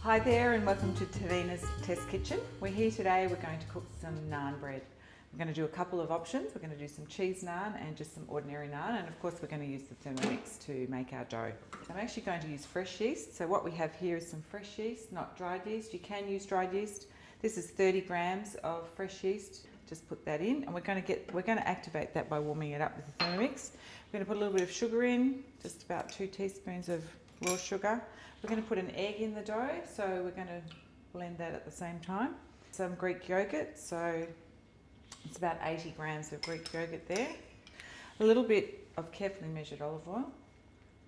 Hi there and welcome to TENINA'S Test Kitchen. We're here today, we're going to cook some naan bread. We're going to do a couple of options. We're going to do some cheese naan and just some ordinary naan, and of course we're going to use the Thermomix to make our dough. I'm actually going to use fresh yeast. So what we have here is some fresh yeast, not dried yeast. You can use dried yeast. This is 30 grams of fresh yeast. Just put that in, and we're going to activate that by warming it up with the Thermomix. We're going to put a little bit of sugar in, just about 2 teaspoons of raw sugar. We're going to put an egg in the dough, so we're going to blend that at the same time. Some Greek yogurt, so it's about 80 grams of Greek yogurt there. A little bit of carefully measured olive oil,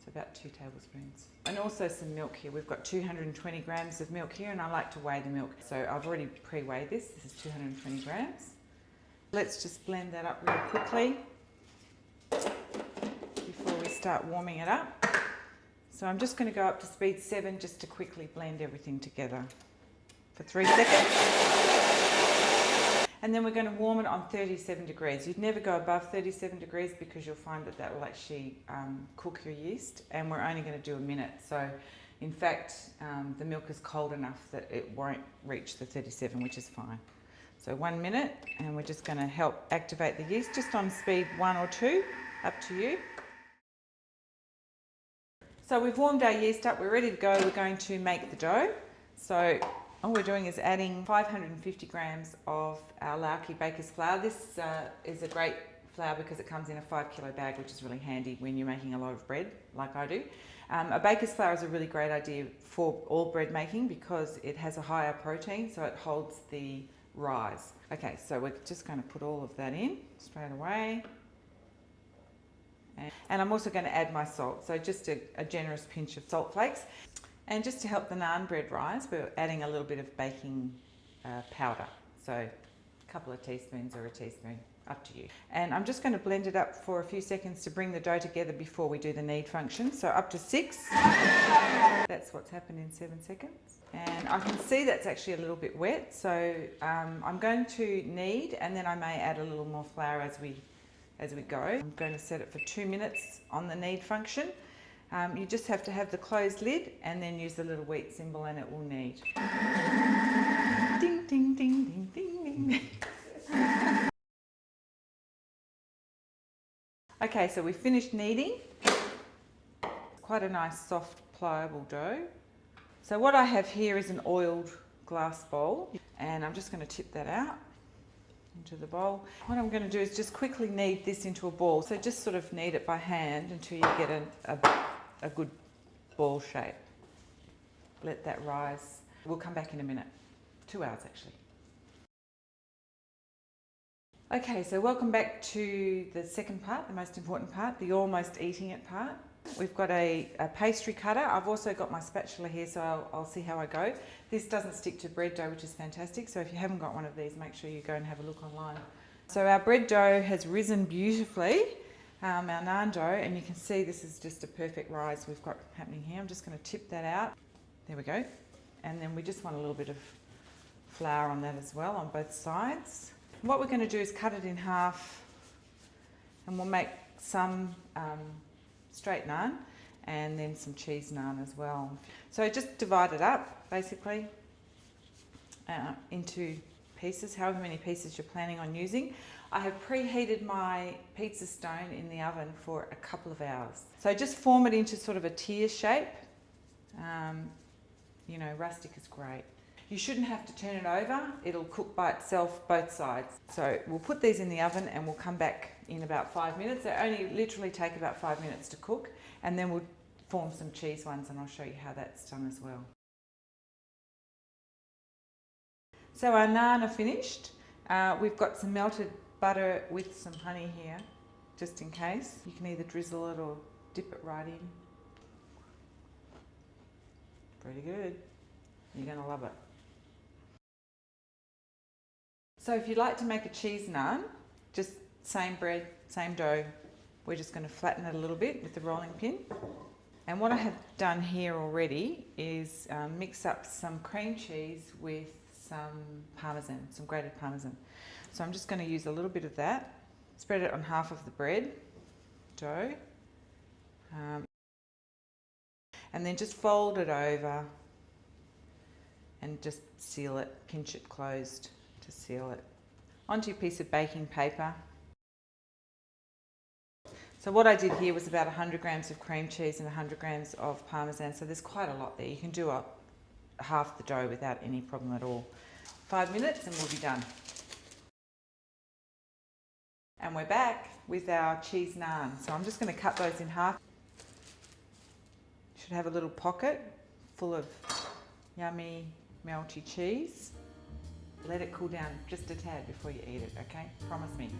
so about 2 tablespoons. And also some milk here. We've got 220 grams of milk here, and I like to weigh the milk. So I've already pre-weighed this. This is 220 grams. Let's just blend that up really quickly before we start warming it up. So I'm just going to go up to speed 7 just to quickly blend everything together for 3 seconds. And then we're going to warm it on 37 degrees. You'd never go above 37 degrees because you'll find that that will actually cook your yeast, and we're only going to do a minute. So in fact, the milk is cold enough that it won't reach the 37, which is fine. So 1 minute, and we're just going to help activate the yeast just on speed 1 or 2, up to you. So we've warmed our yeast up, we're ready to go. We're going to make the dough. So all we're doing is adding 550 grams of our Lauki baker's flour. This is a great flour because it comes in a 5 kilo bag, which is really handy when you're making a lot of bread, like I do. A baker's flour is a really great idea for all bread making because it has a higher protein, so it holds the rise. Okay, so we're just going to put all of that in straight away. And I'm also going to add my salt, so just a generous pinch of salt flakes. And just to help the naan bread rise, we're adding a little bit of baking powder, so a couple of teaspoons or a teaspoon, up to you. And I'm just going to blend it up for a few seconds to bring the dough together before we do the knead function, so up to 6. That's what's happened in 7 seconds. And I can see that's actually a little bit wet, so I'm going to knead, and then I may add a little more flour as we go. I'm going to set it for 2 minutes on the knead function. You just have to have the closed lid and then use the little wheat symbol and it will knead. Ding, ding, ding, ding, ding, ding. Okay, so we've finished kneading. Quite a nice, soft, pliable dough. So what I have here is an oiled glass bowl, and I'm just going to tip that out into the bowl. What I'm going to do is just quickly knead this into a ball. So just sort of knead it by hand until you get a good ball shape. Let that rise. We'll come back in a minute. 2 hours actually. Okay, so welcome back to the second part, the most important part, the almost eating it part. We've got a pastry cutter. I've also got my spatula here, so I'll see how I go. This doesn't stick to bread dough, which is fantastic. So if you haven't got one of these, make sure you go and have a look online. So our bread dough has risen beautifully, our naan dough, and you can see this is just a perfect rise we've got happening here. I'm just going to tip that out. There we go. And then we just want a little bit of flour on that as well, on both sides. What we're going to do is cut it in half, and we'll make some straight naan and then some cheese naan as well. So just divide it up basically into pieces, however many pieces you're planning on using. I have preheated my pizza stone in the oven for a couple of hours. So just form it into sort of a tier shape. You know, rustic is great. You shouldn't have to turn it over, it'll cook by itself both sides. So we'll put these in the oven and we'll come back in about 5 minutes. They only literally take about 5 minutes to cook, and then we'll form some cheese ones and I'll show you how that's done as well. So our naan are finished. We've got some melted butter with some honey here, just in case. You can either drizzle it or dip it right in. Pretty good. You're going to love it. So if you'd like to make a cheese naan, just same bread, same dough, we're just going to flatten it a little bit with the rolling pin. And what I have done here already is mix up some cream cheese with some parmesan, some grated parmesan. So I'm just going to use a little bit of that, spread it on half of the bread dough, and then just fold it over and just seal it, pinch it closed to seal it. Onto your piece of baking paper. So what I did here was about 100 grams of cream cheese and 100 grams of Parmesan, so there's quite a lot there. You can do half the dough without any problem at all. 5 minutes and we'll be done. And we're back with our cheese naan. So I'm just going to cut those in half. Should have a little pocket full of yummy melty cheese. Let it cool down just a tad before you eat it, okay? Promise me.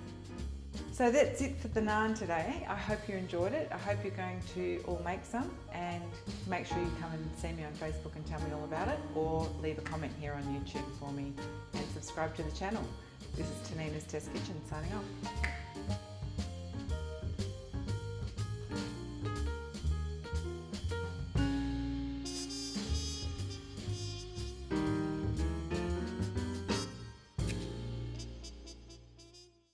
So that's it for the naan today. I hope you enjoyed it. I hope you're going to all make some, and make sure you come and see me on Facebook and tell me all about it, or leave a comment here on YouTube for me and subscribe to the channel. This is TENINA'S Test Kitchen signing off.